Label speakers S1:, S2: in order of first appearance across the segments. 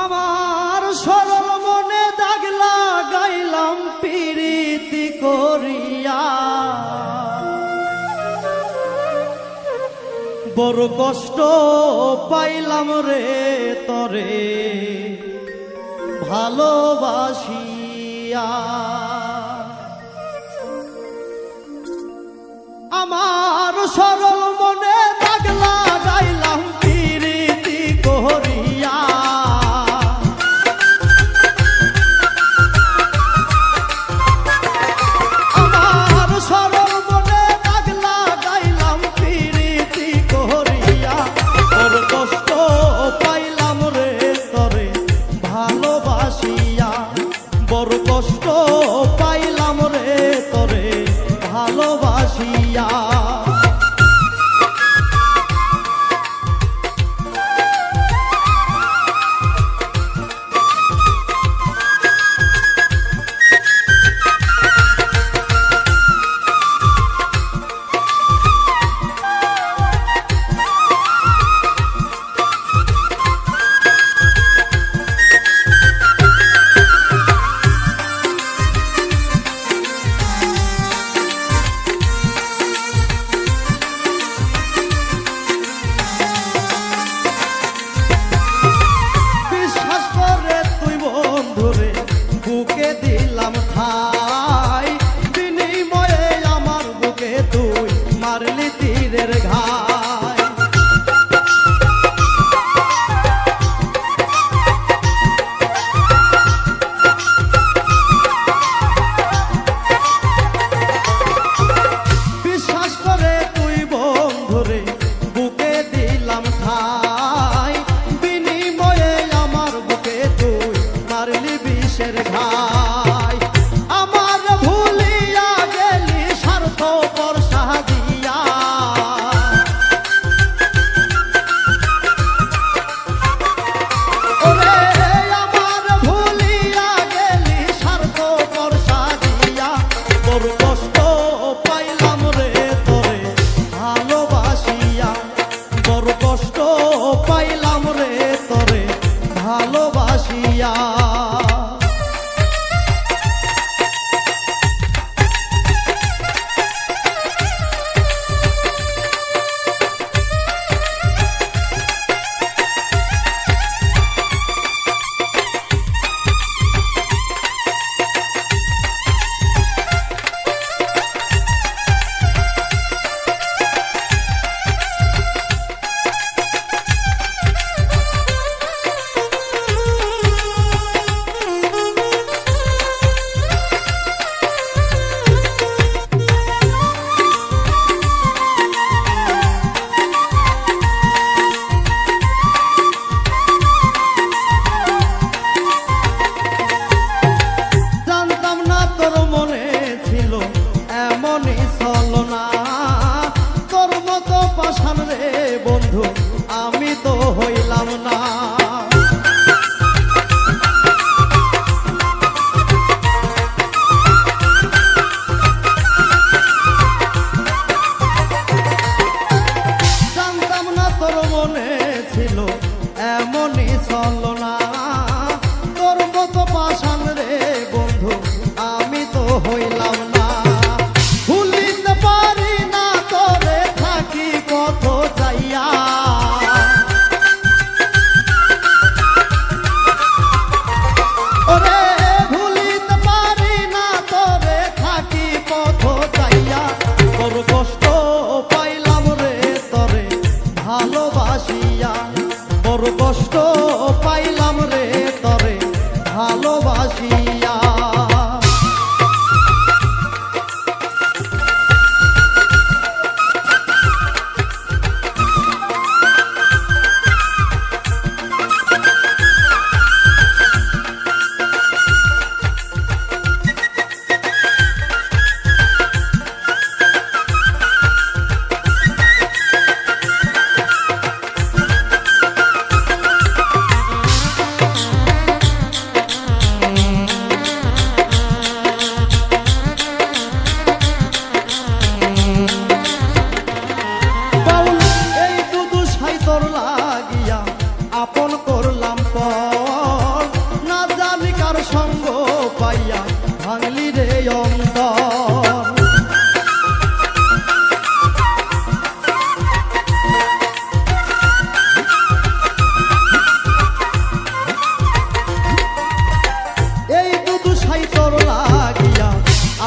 S1: আমার সরল মনে দাগ লাগাইলাম প্রীতি করিয়া, বড় কষ্ট পাইলাম রে তরে ভালোবাসিয়া। আমার সরল মনে দাগ লাগাইলাম প্রীতি করিয়া, আমার সরল মনে দাগ লাগাইলাম প্রীতি করিয়া, বড় কষ্ট পাইলাম রে তরে ভালোবাসিয়া, বড় কষ্ট পাইলাম রে তরে ভালোবাসিয়া। বুকে দিলাম ঠাই, বিনিময়ে আমার বুকে তুই মারলি তীরের ঘাই। বিশ্বাস করে তুই বন্ধুরে বুকে দিলাম ঠাই, বিনিময়ে আমার বুকে তুই মারলি বিষের ঘাই। আমার ভুলিয়া গেলি স্বার্থপর সাজিয়া, ওরে আমার ভুলিয়া গেলি স্বার্থপর সাজিয়া, বড় কষ্ট পাইলাম রে তোরে ভালোবাসিয়া, বড় কষ্ট পাইলাম রে তোরে ভালোবাসিয়া। পাষাণ রে বন্ধু আমি তো হইলাম না, জানতাম না তোর মনে ছিল এমনই ছলনা, তোর মতো পাষাণ রে বন্ধু আমি তো হইলাম না। ভুলিতে পারি না তোরে থাকি কত চাইয়া, ওরে ভুলিতে পারি না তোরে থাকি কত চাইয়া, বড় কষ্ট পাইলাম রে তরে ভালোবাসিয়া, বড় কষ্ট পাইলাম রে তরে ভালোবাসিয়া। আপন করলাম পর ভাঙলি রে অন্তর। এই দুদু সাই তোর লাগিয়া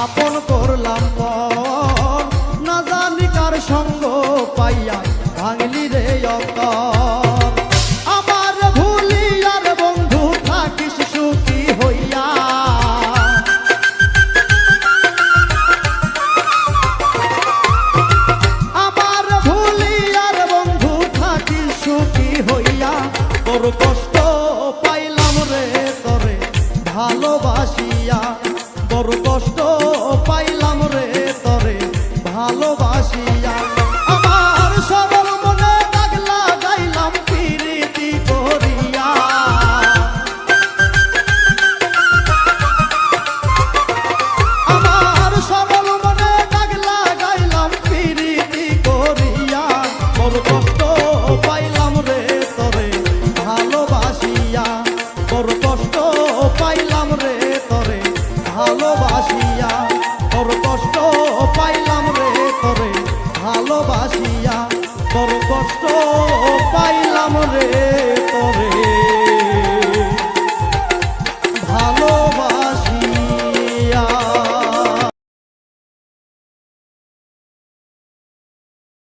S1: আপন করলাম মন, না জানি কার সঙ্গ পাইয়া ভাঙলি রে অন্তর। আমার ভুলিয়ার বন্ধু থাকিস সুখী হইয়া, আমার ভুলিয়ার বন্ধু থাকিস সুখী হইয়া। তোর কষ্ট পাইলাম রে তরে ভালোবাসিয়া, বড় কষ্ট পাইলাম রে তরে ভালোবাসিয়া। আমার সরল মনে দাগ লাগাইলাম প্রীতি করিয়া, আমার সরল মনে দাগ লাগাইলাম প্রীতি করিয়া। বড় কষ্ট পাইলাম রে তরে ভালোবাসিয়া, বড় কষ্ট পাইলাম রে তরে ভালোবাসিয়া, বড় কষ্ট পাইলাম রে তরে ভালোবাসিয়া, বড় কষ্ট পাইলাম রে।